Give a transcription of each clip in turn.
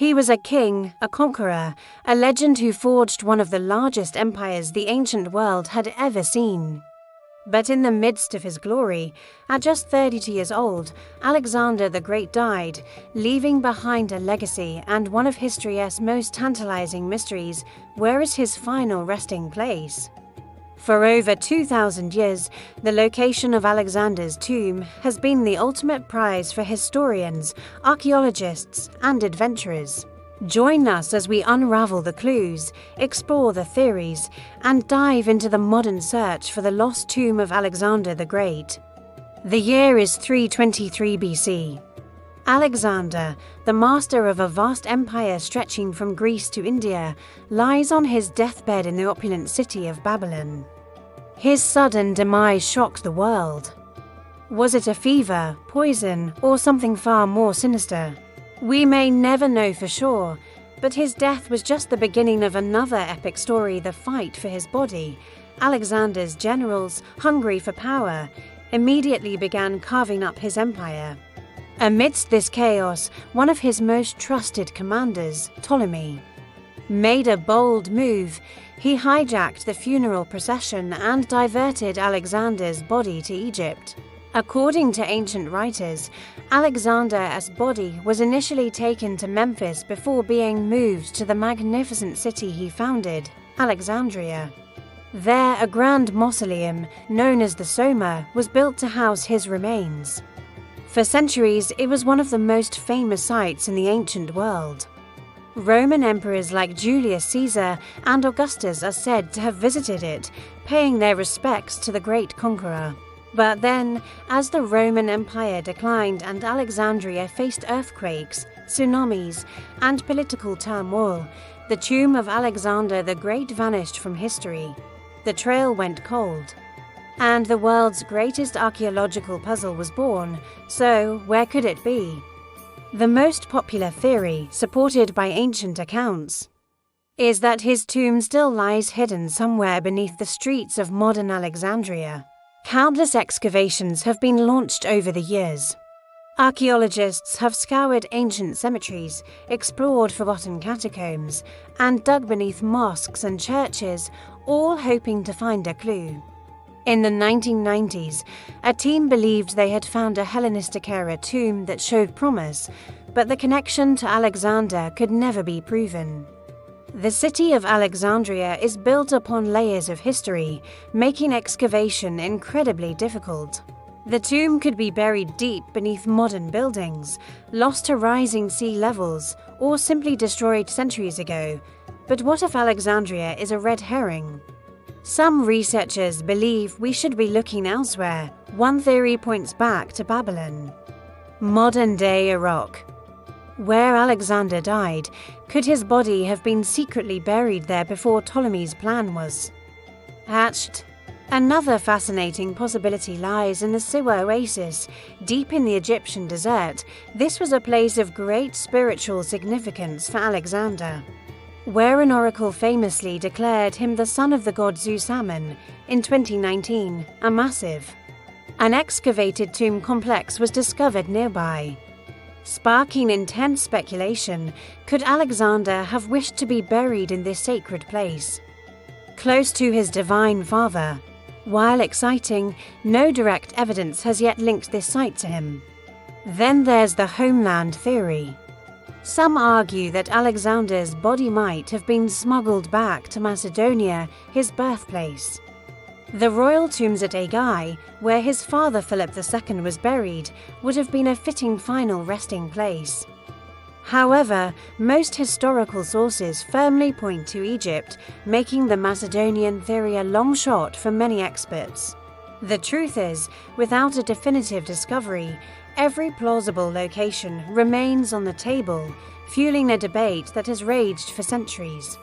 He was a king, a conqueror, a legend who forged one of the largest empires the ancient world had ever seen. But in the midst of his glory, at just 32 years old, Alexander the Great died, leaving behind a legacy and one of history's most tantalizing mysteries: where is his final resting place? For over 2,000 years, the location of Alexander's tomb has been the ultimate prize for historians, archaeologists, and adventurers. Join us as we unravel the clues, explore the theories, and dive into the modern search for the lost tomb of Alexander the Great. The year is 323 BC. Alexander, the master of a vast empire stretching from Greece to India, lies on his deathbed in the opulent city of Babylon. His sudden demise shocked the world. Was it a fever, poison, or something far more sinister? We may never know for sure, but his death was just the beginning of another epic story: the fight for his body. Alexander's generals, hungry for power, immediately began carving up his empire. Amidst this chaos, one of his most trusted commanders, Ptolemy, made a bold move. He hijacked the funeral procession and diverted Alexander's body to Egypt. According to ancient writers, Alexander's body was initially taken to Memphis before being moved to the magnificent city he founded, Alexandria. There, a grand mausoleum, known as the Soma, was built to house his remains. For centuries, it was one of the most famous sites in the ancient world. Roman emperors like Julius Caesar and Augustus are said to have visited it, paying their respects to the great conqueror. But then, as the Roman Empire declined and Alexandria faced earthquakes, tsunamis, and political turmoil, the tomb of Alexander the Great vanished from history. The trail went cold, and the world's greatest archaeological puzzle was born. So, where could it be? The most popular theory, supported by ancient accounts, is that his tomb still lies hidden somewhere beneath the streets of modern Alexandria. Countless excavations have been launched over the years. Archaeologists have scoured ancient cemeteries, explored forgotten catacombs, and dug beneath mosques and churches, all hoping to find a clue. In the 1990s, a team believed they had found a Hellenistic-era tomb that showed promise, but the connection to Alexander could never be proven. The city of Alexandria is built upon layers of history, making excavation incredibly difficult. The tomb could be buried deep beneath modern buildings, lost to rising sea levels, or simply destroyed centuries ago. But what if Alexandria is a red herring? Some researchers believe we should be looking elsewhere. One theory points back to Babylon, modern-day Iraq. Where Alexander died, could his body have been secretly buried there before Ptolemy's plan was hatched? Another fascinating possibility lies in the SiwaOasis, deep in the Egyptian desert. This was a place of great spiritual significance for Alexander, where an oracle famously declared him the son of the god Zeus Ammon. In 2019, a massive, unexcavated tomb complex was discovered nearby, sparking intense speculation. Could Alexander have wished to be buried in this sacred place, close to his divine father? While exciting, no direct evidence has yet linked this site to him. Then there's the homeland theory. Some argue that Alexander's body might have been smuggled back to Macedonia, his birthplace. The royal tombs at Aigai, where his father Philip II was buried, would have been a fitting final resting place. However, most historical sources firmly point to Egypt, making the Macedonian theory a long shot for many experts. The truth is, without a definitive discovery, every plausible location remains on the table, fueling a debate that has raged for centuries.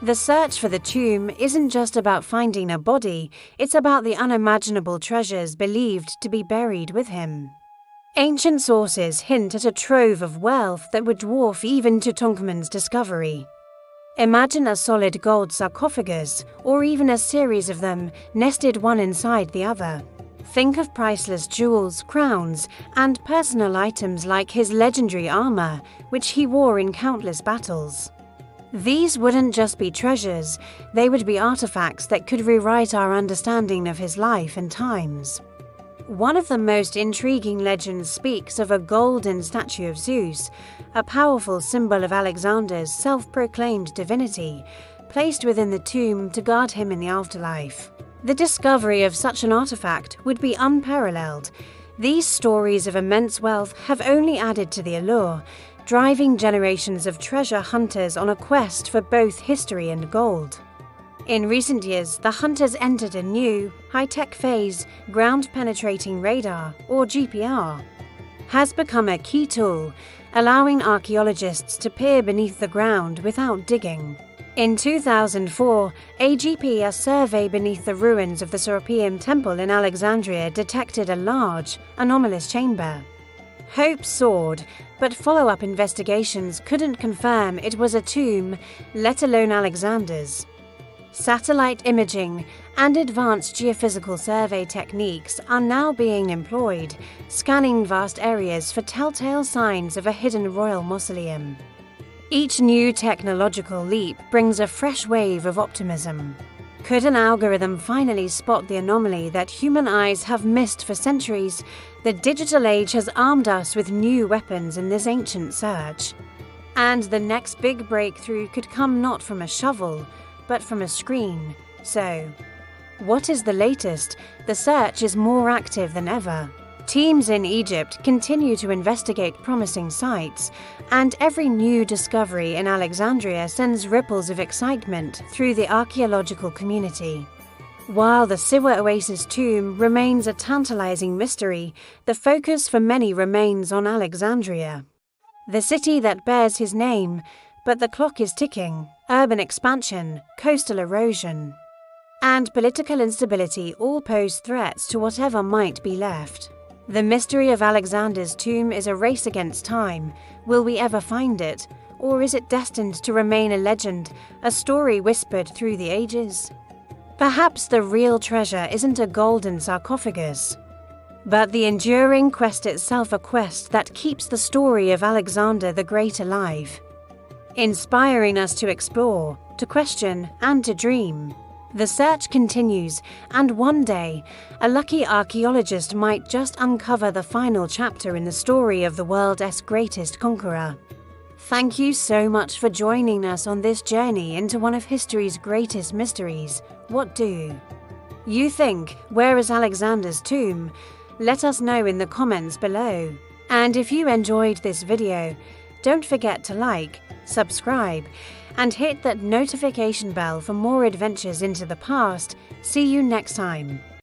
The search for the tomb isn't just about finding a body, it's about the unimaginable treasures believed to be buried with him. Ancient sources hint at a trove of wealth that would dwarf even Tutankhamun's discovery. Imagine a solid gold sarcophagus, or even a series of them, nested one inside the other. Think of priceless jewels, crowns, and personal items like his legendary armor, which he wore in countless battles. These wouldn't just be treasures, they would be artifacts that could rewrite our understanding of his life and times. One of the most intriguing legends speaks of a golden statue of Zeus, a powerful symbol of Alexander's self-proclaimed divinity, placed within the tomb to guard him in the afterlife. The discovery of such an artifact would be unparalleled. These stories of immense wealth have only added to the allure, driving generations of treasure hunters on a quest for both history and gold. In recent years, the hunters entered a new, high-tech phase. Ground-penetrating radar, or GPR, has become a key tool, allowing archaeologists to peer beneath the ground without digging. In 2004, a GPS survey beneath the ruins of the Serapeum Temple in Alexandria detected a large, anomalous chamber. Hope soared, but follow-up investigations couldn't confirm it was a tomb, let alone Alexander's. Satellite imaging and advanced geophysical survey techniques are now being employed, scanning vast areas for telltale signs of a hidden royal mausoleum. Each new technological leap brings a fresh wave of optimism. Could an algorithm finally spot the anomaly that human eyes have missed for centuries? The digital age has armed us with new weapons in this ancient search. And the next big breakthrough could come not from a shovel, but from a screen. So, what is the latest? The search is more active than ever. Teams in Egypt continue to investigate promising sites, and every new discovery in Alexandria sends ripples of excitement through the archaeological community. While the SiwaOasis tomb remains a tantalizing mystery, the focus for many remains on Alexandria, the city that bears his name, but the clock is ticking. Urban expansion, coastal erosion, and political instability all pose threats to whatever might be left. The mystery of Alexander's tomb is a race against time. Will we ever find it? Or is it destined to remain a legend, a story whispered through the ages? Perhaps the real treasure isn't a golden sarcophagus, but the enduring quest itself, a quest that keeps the story of Alexander the Great alive, inspiring us to explore, to question, and to dream. The search continues, and one day, a lucky archaeologist might just uncover the final chapter in the story of the world's greatest conqueror. Thank you so much for joining us on this journey into one of history's greatest mysteries. What do you think? Where is Alexander's tomb? Let us know in the comments below. And if you enjoyed this video, don't forget to like, subscribe, and hit that notification bell for more adventures into the past. See you next time.